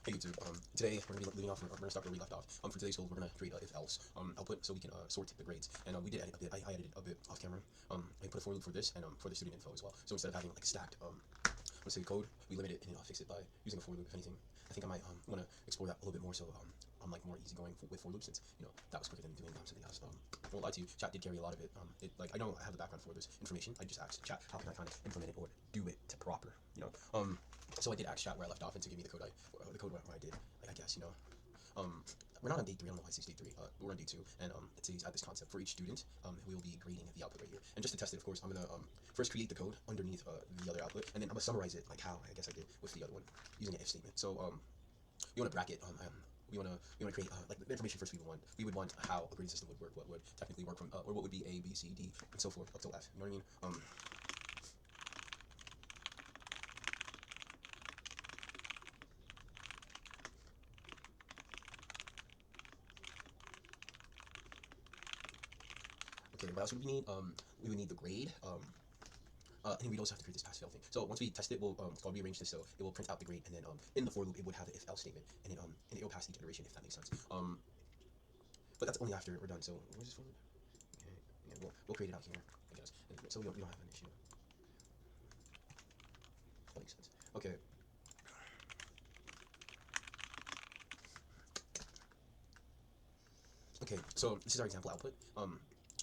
Hey YouTube, today we're gonna be leaving off. We're gonna start where we left off. For today's goal, we're gonna create a if else output so we can sort the grades. And we did edit a bit. I edited a bit off camera. I put a for loop for this and for the student info as well. So instead of having like stacked let's say code, we limit it and fix it by using a for loop. If anything, I think I might want to explore that a little bit more. So I'm like more easygoing with for loops since that was quicker than doing something else. I won't lie to you, chat did carry a lot of it. Like I know I have the background for this information. I just asked chat how can I kind of implement it or do it to proper. So I did ask chat where I left off and to give me the code the code where I did. Like I guess we're not on day 3. I don't know why it says day 3. We're on day 2, and it says add this concept for each student. We will be grading the output right here. And just to test it, of course, I'm gonna first create the code underneath the other output, and then I'm gonna summarize it like how I guess I did with the other one using an if statement. So we want to bracket we want to create like the information first. We would want how a grading system would work, what would technically work from or what would be A, B, C, D, and so forth up till F. You know what I mean? Okay, what else would we need? We would need the grade. And we'd also have to create this pass fail thing. So once we test it, I'll rearrange this so it will print out the grade, and then in the for loop it would have the if else statement, and it will pass each iteration if that makes sense. But that's only after we're done. So where's this for loop? Okay, yeah, we'll create it out here, I guess. And so we don't have an issue. That makes sense. Okay. Okay, so this is our example output.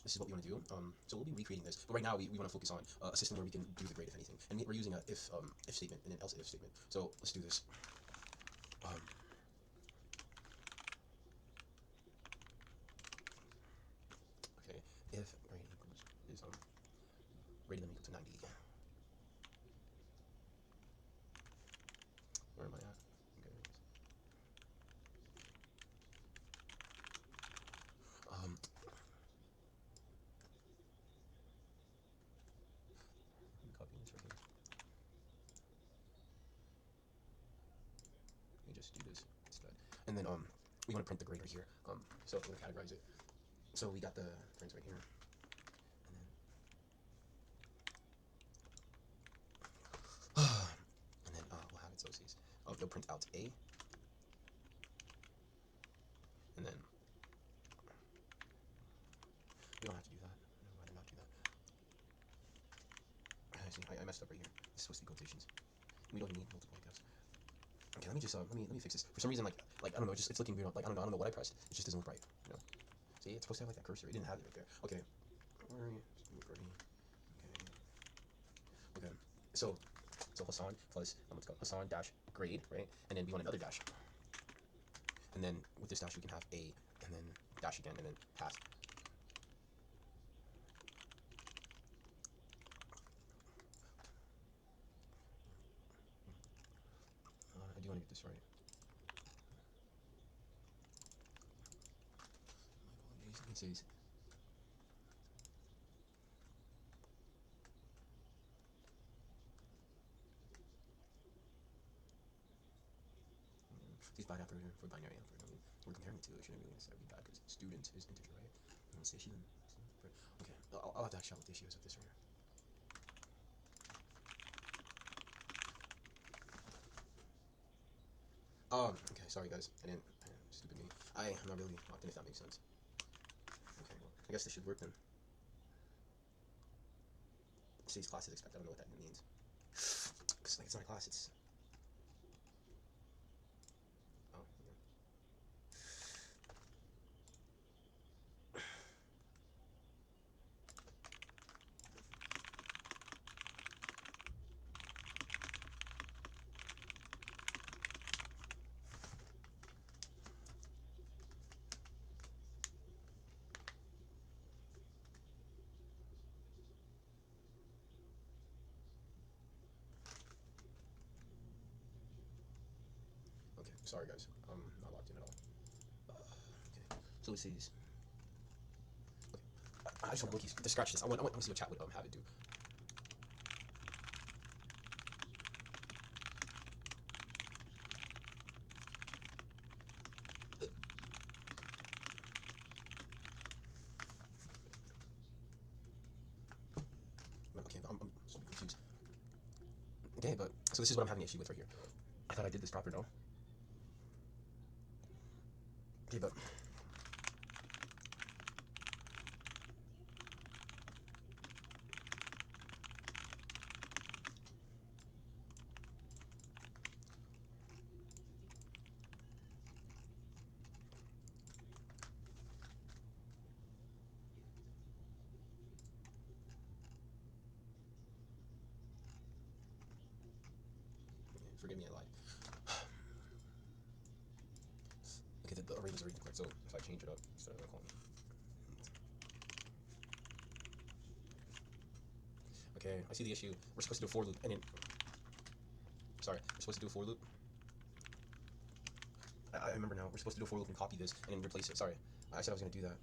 This is what we want to do. So we'll be recreating this, but right now we want to focus on a system where we can do the grade if anything, and we're using a if statement and an else if statement. So let's do this. Um, okay, if grade equals is greater than or equal to 90. Where am I at? Okay. Um, copy this right here. Let me just do this instead, and then we want to print the grade right here. So we're gonna categorize it. So we got the prints right here, and then we'll have it so it says they'll print out A, and then we don't have to do that. No, I did not do that. I see. I messed up right here. It's supposed to be quotations. We don't even need multiple, I guess. Okay, let me just let me fix this. For some reason, like I don't know, it's looking weird. Like I don't know what I pressed. It just doesn't look right. See, it's supposed to have like that cursor. It didn't have it right there. Okay, where are you? Okay. Okay. So Hassan plus let's go Hassan dash grade, right? And then we want another dash. And then with this dash we can have A, and then dash again, and then pass. I do want to get this right. My apologies. It says these bad operator for binary operator. I mean, we're comparing it to. It shouldn't really necessarily be bad because student is integer, right? And let's say she. Okay, I'll have to actually out what the issue is with this right here. Okay, sorry guys. Stupid me. I'm not really locked in if that makes sense. Okay, well, I guess this should work then. It says class is expected. I don't know what that means. Cause like it's not a class. It's oh yeah. Okay, sorry guys. I'm not locked in at all. Okay, so it says. Okay. I just want to scratch this. I want to see what chat would have it do. Okay, I'm so confused. Okay, but so this is what I'm having an issue with right here. I thought I did this proper, no? Okay, but forgive me, I lied. Okay, the array was already declared, so if I change it up instead of calling. Okay, I see the issue. We're supposed to do a for loop, and then sorry, we're supposed to do a for loop. I remember now. We're supposed to do a for loop and copy this and then replace it. Sorry, I said I was gonna do that.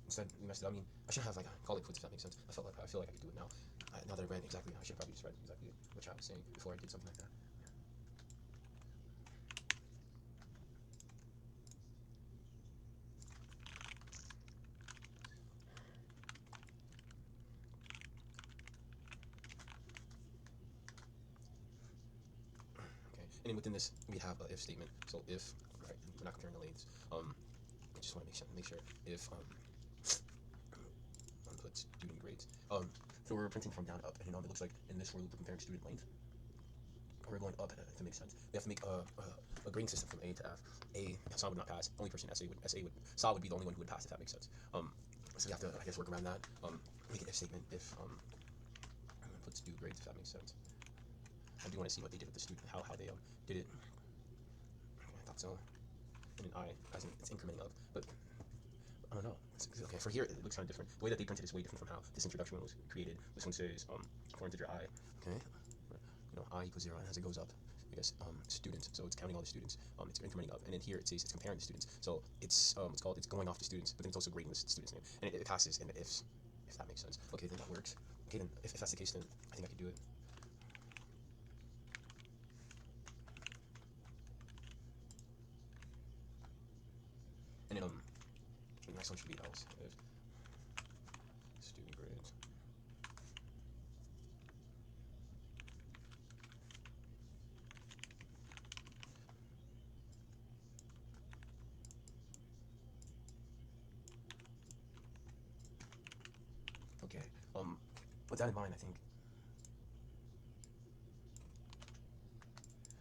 Instead, we messed it up. I mean, I should have like called it quits if that makes sense. I feel like I could do it now. Now that I read exactly, I should probably just read exactly what I was saying before I did something like that. Okay, and then within this we have an if statement. So if, right, we're not comparing the lengths. I just want to make sure if put student grades. So we're printing from down up, and it looks like in this for loop we're comparing student length. We're going up, if it makes sense. We have to make a grading system from A to F. A, Hassan would not pass. Only person Sa would be the only one who would pass, if that makes sense. So we have to, I guess, work around that. Make an if statement if put student grades, if that makes sense. I do want to see what they did with the student, how they did it. I thought so. And then I, as in it's incrementing up, but I don't know. Okay, for here it looks kind of different. The way that they printed is way different from how this introduction one was created. This one says for integer I. Okay, I equals 0, and as it goes up, I guess students. So it's counting all the students. It's incrementing up, and then here it says it's comparing the students. So it's it's going off the students, but then it's also grading the student's name, and it passes in the ifs, if that makes sense. Okay, then that works. Okay, then if that's the case, then I think I could do it. And then the next one should be else if student grades. Okay. With that in mind, I think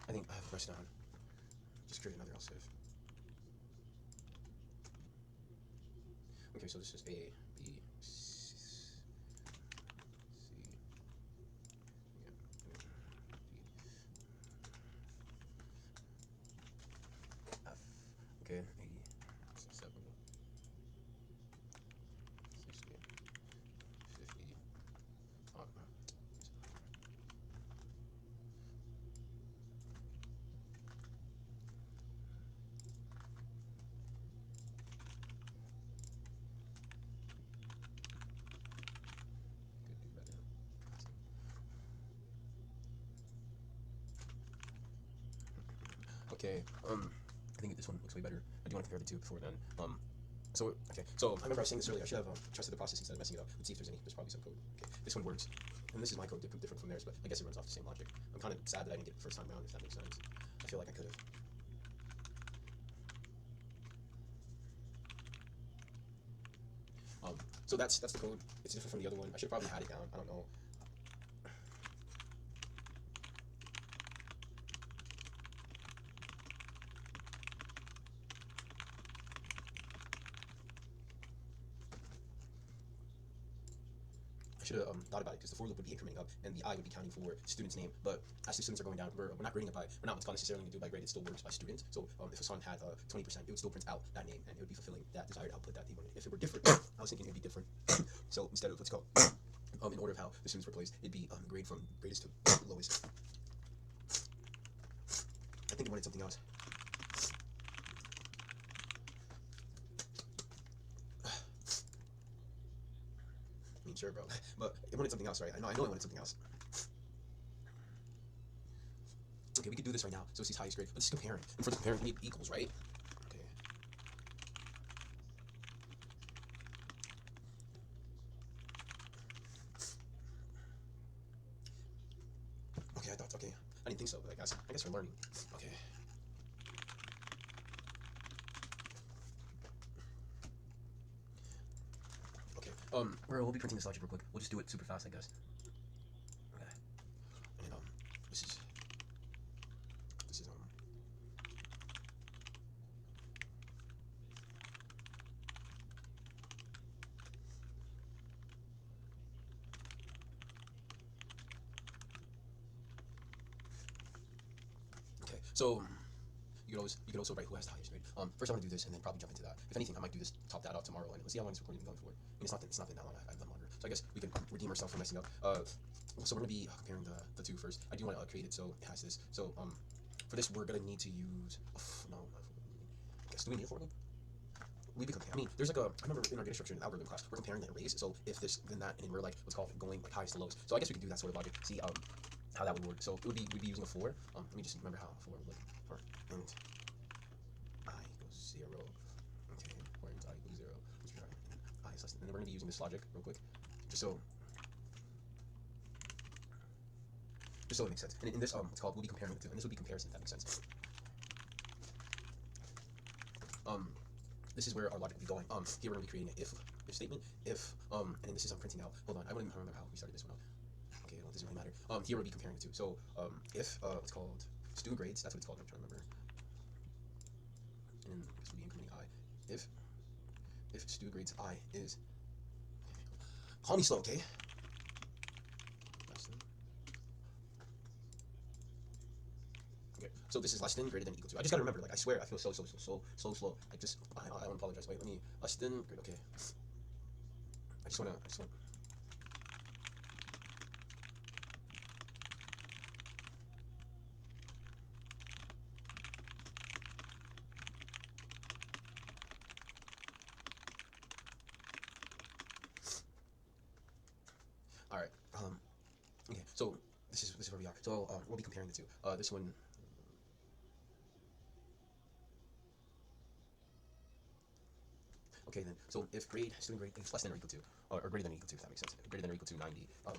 I have to press down. Just create another else if. Okay, so this is A, B, C, F. Okay, 80, 70, 60, 50. Okay, I think this one looks way better. I do want to compare the two before then. So I remember I was saying this earlier. I should have trusted the process instead of messing it up. Let's see if there's probably some code. Okay, this one works, and this is my code, different from theirs, but I guess it runs off the same logic. I'm kind of sad that I didn't get it the first time around, if that makes sense. I feel like I could have. So that's the code. It's different from the other one. I should probably had it down. I don't know. I should have thought about it because the for loop would be incrementing up and the I would be counting for student's name. But as the students are going down, we're not grading it by, we're not necessarily going to do by grade. It still works by student. So if Hassan had 20%, it would still print out that name and it would be fulfilling that desired output that they wanted. If it were different, I was thinking it would be different. So instead of let's go in order of how the students were placed, it'd be grade from greatest to lowest. I think they wanted something else. I mean, sure, bro, but it wanted something else, right? I know it wanted something else. Okay, we could do this right now. So it's these highest grade. Let's just compare it. And for the comparing, we need equals, right? Okay. Okay, I thought, okay. I didn't think so, but I guess we're learning. Okay. Okay. We'll be printing this logic real quick. We'll just do it super fast, I guess. Okay. And then this is this is okay. So you could also write who has the highest grade. First I want to do this and then probably jump into that. If anything, I might do this, top that out tomorrow, and let's see how long this recording is going for. I mean, it's not been that long. I've done longer, so I guess we can redeem ourselves from messing up. So we're gonna be comparing the two first. I do want to create it so it has this. So for this we're gonna need to use. No, I guess do we need a for loop? We be comparing. I mean, there's like a. I remember in our data structure and algorithm class, we're comparing the arrays. So if this, then that, and then we're like, let's call it going like highest to lowest. So I guess we could do that sort of logic. See how that would work. So we'd be using a for. Let me just remember how a for would look. For and I equals 0. Okay, where is I equals 0? I is less than. And then we're gonna be using this logic real quick, just so it makes sense. And in this it's called we'll be comparing the two, and this would be comparison if that makes sense. This is where our logic will be going. Here we're gonna be creating an if statement. If and then this is I'm printing out. Hold on, I don't even remember how we started this one out. Okay, well, it doesn't really matter. Here we'll be comparing the two. So if it's called student grades, that's what it's called. I'm trying to remember. And then this would be incrementing I. If student grades I is, call me slow, okay? Okay, so this is less than, greater than, equal to. I just gotta remember, like, I swear, I feel so slow. I want to apologize. Wait, let me, less than, great, okay. I just wanna. All right. Okay. So this is where we are. So we'll be comparing the two. This one. Okay then. So if student grade is less than or equal to, or greater than or equal to, if that makes sense. Greater than or equal to 90. I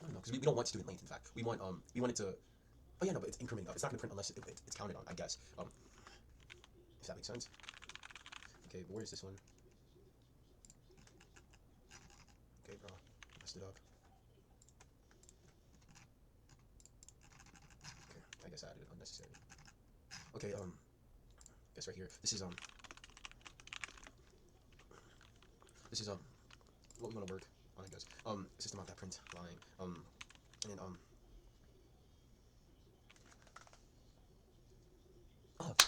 don't know, because we don't want student length. In fact, we want it to. Oh yeah, no, but it's incrementing up. It's not gonna print unless it's counted on. I guess. If that makes sense. Okay, but where is this one? Okay, bro, messed it up. Okay, I guess I added it unnecessary. Okay, guess right here. This is what we want to work on, I guess. System out that print line. And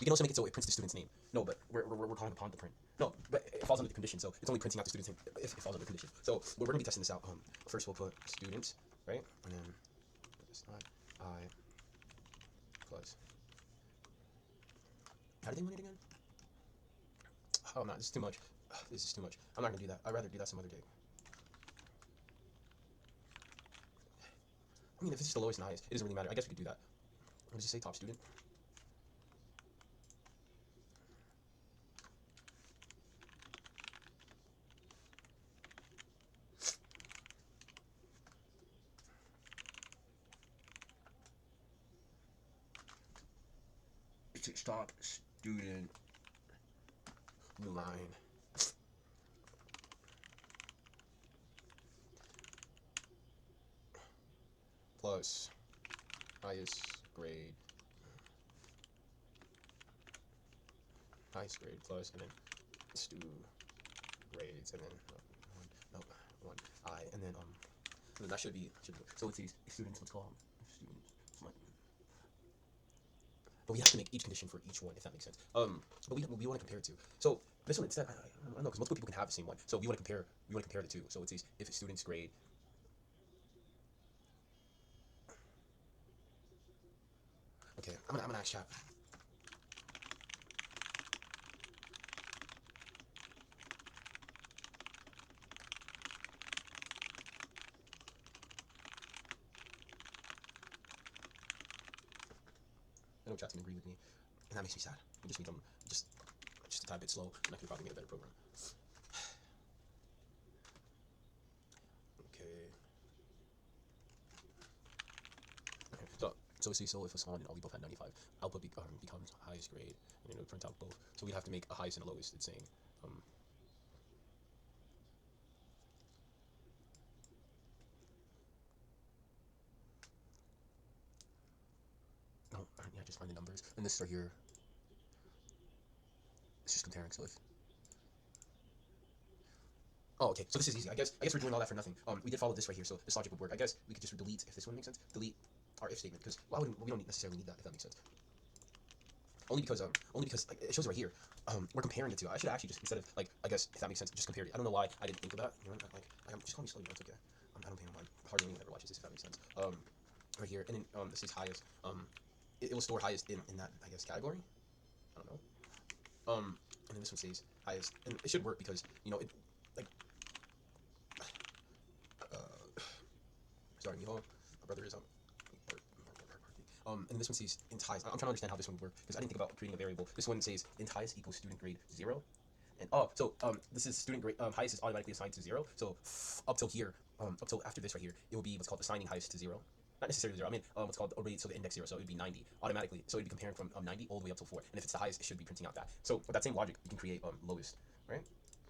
we can also make it so it prints the student's name. No, but we're calling upon the print. No, but it falls under the condition, so it's only printing out the student's name if it falls under the condition. So we're gonna be testing this out. First we'll put students, right, and then I plus. How did they want it again? Oh no, this is too much. This is too much. I'm not gonna do that. I'd rather do that some other day. I mean, if it's just the lowest and highest, it doesn't really matter. I guess we could do that. What does it say? Top student. Top student. New line. Plus highest grade plus, and then stu grades, and then one I, and then that should be so it's these students. Let's call them students. But we have to make each condition for each one, if that makes sense. But we want to compare it to. So this one instead, I don't know, because multiple people can have the same one. So we want to compare the two. So it's these if a student's grade. Okay, I'm gonna ask chat. I know chat's gonna agree with me, and that makes me sad. We just need them just a tad bit slow, and I can probably make a better program. Okay. So see, so if Hassan and Ali both had 95, output becomes highest grade, and it would print out both. So we'd have to make a highest and a lowest. It's saying, um, no, yeah, just find the numbers, and this right here, it's just comparing. So if oh, okay. So this is easy. I guess we're doing all that for nothing. We did follow this right here, so this logic would work. I guess we could just delete, if this one makes sense, delete our if statement, because why would we don't necessarily need that, if that makes sense. Only because like, it shows right here. We're comparing the two. I should actually just, instead of like, I guess if that makes sense, just compared it. I don't know why I didn't think of that. You know, like just call me slow. You know, it's okay. I don't think I'm hardly anyone ever watches this, if that makes sense. Right here, and then this is highest. It will store highest in that, I guess, category. I don't know. And then this one says highest, and it should work because it like sorry, Miho, my brother is and this one says int highest. I'm trying to understand how this one would work because I didn't think about creating a variable. This one says int highest equals student grade 0, and this is student grade highest is automatically assigned to 0. So up till here, up till after this right here, it will be what's called assigning highest to 0. Not necessarily 0. I mean, what's called already, so the index 0. So it would be 90 automatically. So it'd be comparing from 90 all the way up to 4. And if it's the highest, it should be printing out that. So with that same logic, you can create lowest, right?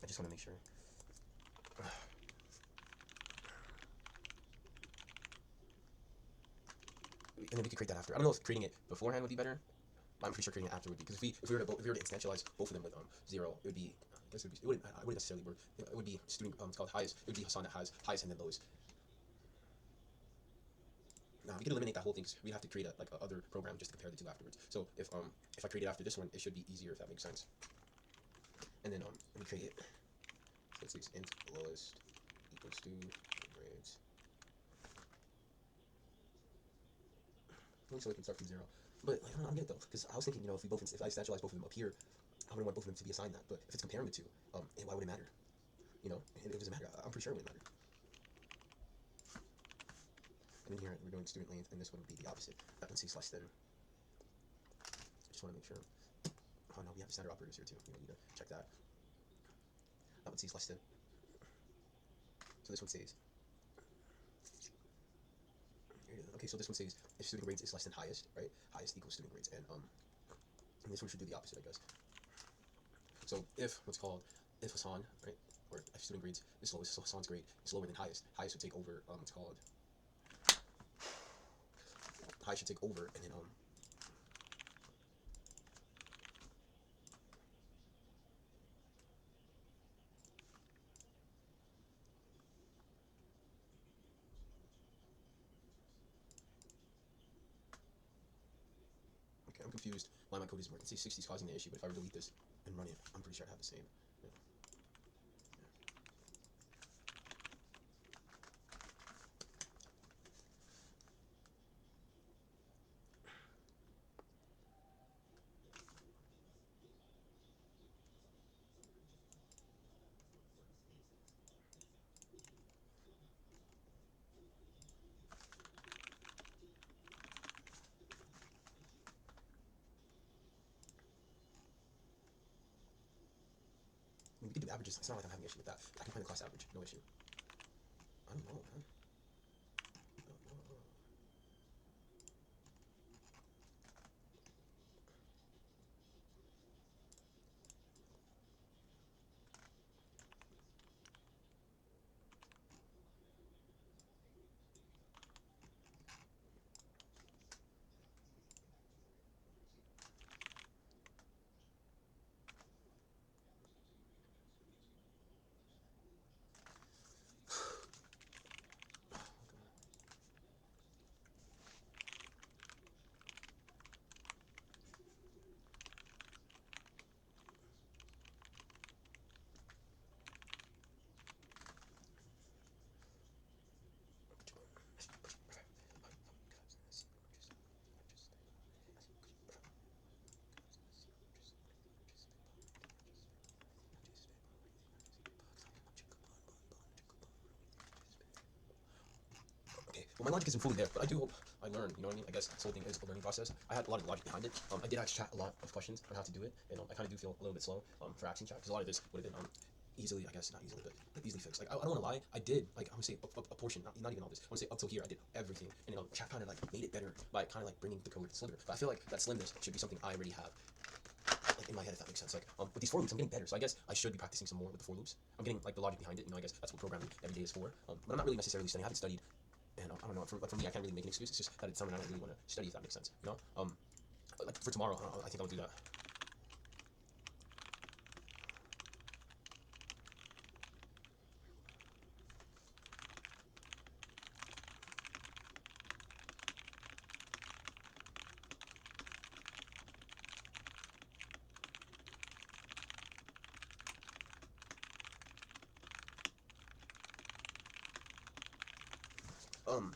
I just want to make sure. And then we could create that after. I don't know if creating it beforehand would be better. But I'm pretty sure creating it after would be, because if we were to instantialize both of them with 0, it would be, I guess it wouldn't necessarily work. It would be student it's called highest. It would be Hassan that has highest and then lowest. Now we could eliminate that whole thing because we'd have to create a other program just to compare the two afterwards. So if I create it after this one, it should be easier, if that makes sense. And then we create it. So it says int lowest equals student grades. So we can start from 0. But I don't get it though, because I was thinking, if I instantialize both of them up here, I wouldn't want both of them to be assigned that. But if it's comparing the two, why would it matter? It doesn't matter. I'm pretty sure it wouldn't matter. And then here we're doing student length, and this one would be the opposite. That one says less than. I just want to make sure. Oh no, we have the standard operators here too. We need to check that. That one says less than. So this one says. Okay, so this one says if student grades is less than highest, right? Highest equals student grades, and this one should do the opposite, I guess. So if Hassan, right, or if student grades is lowest, so Hassan's grade is lower than highest, highest would take over. Highest should take over, and then okay, I'm confused why my code isn't working. It says 60 is causing the issue, but if I were to delete this and run it, I'm pretty sure I'd have the same. Yeah. I mean, we could do averages. It's not like I'm having an issue with that. I can find the class average, no issue. I don't know, man. Okay, well, my logic isn't fully there, but I do hope I learn. You know what I mean? I guess this whole thing is a learning process. I had a lot of logic behind it. I did actually chat a lot of questions on how to do it, and I kind of do feel a little bit slow for asking chat because a lot of this would have been easily, I guess not easily, but like easily fixed. Like I don't want to lie, I did like I would say a portion, not even all this. I want to say up till here I did everything, and chat kind of like made it better by kind of like bringing the code slimmer. But I feel like that slimness should be something I already have. Like in my head, if that makes sense. Like with these for loops, I'm getting better. So I guess I should be practicing some more with the for loops. I'm getting like the logic behind it. I guess that's what programming every day is for. But I'm not really necessarily studying. I haven't studied, and I don't know. For me, I can't really make an excuse. It's just that it's something I don't really want to study. If that makes sense. But like for tomorrow, I think I'll do that. Um,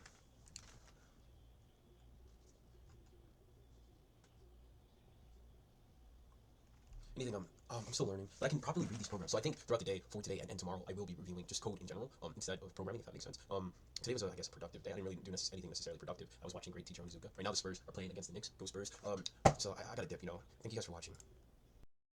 anything I'm still learning, but I can properly read these programs. So I think throughout the day, for today and tomorrow, I will be reviewing just code in general, instead of programming, if that makes sense. Today was, I guess, a productive day. I didn't really do anything necessarily productive. I was watching great teacher Onizuka. Right now, the Spurs are playing against the Knicks. Go Spurs. So I got a dip. Thank you guys for watching.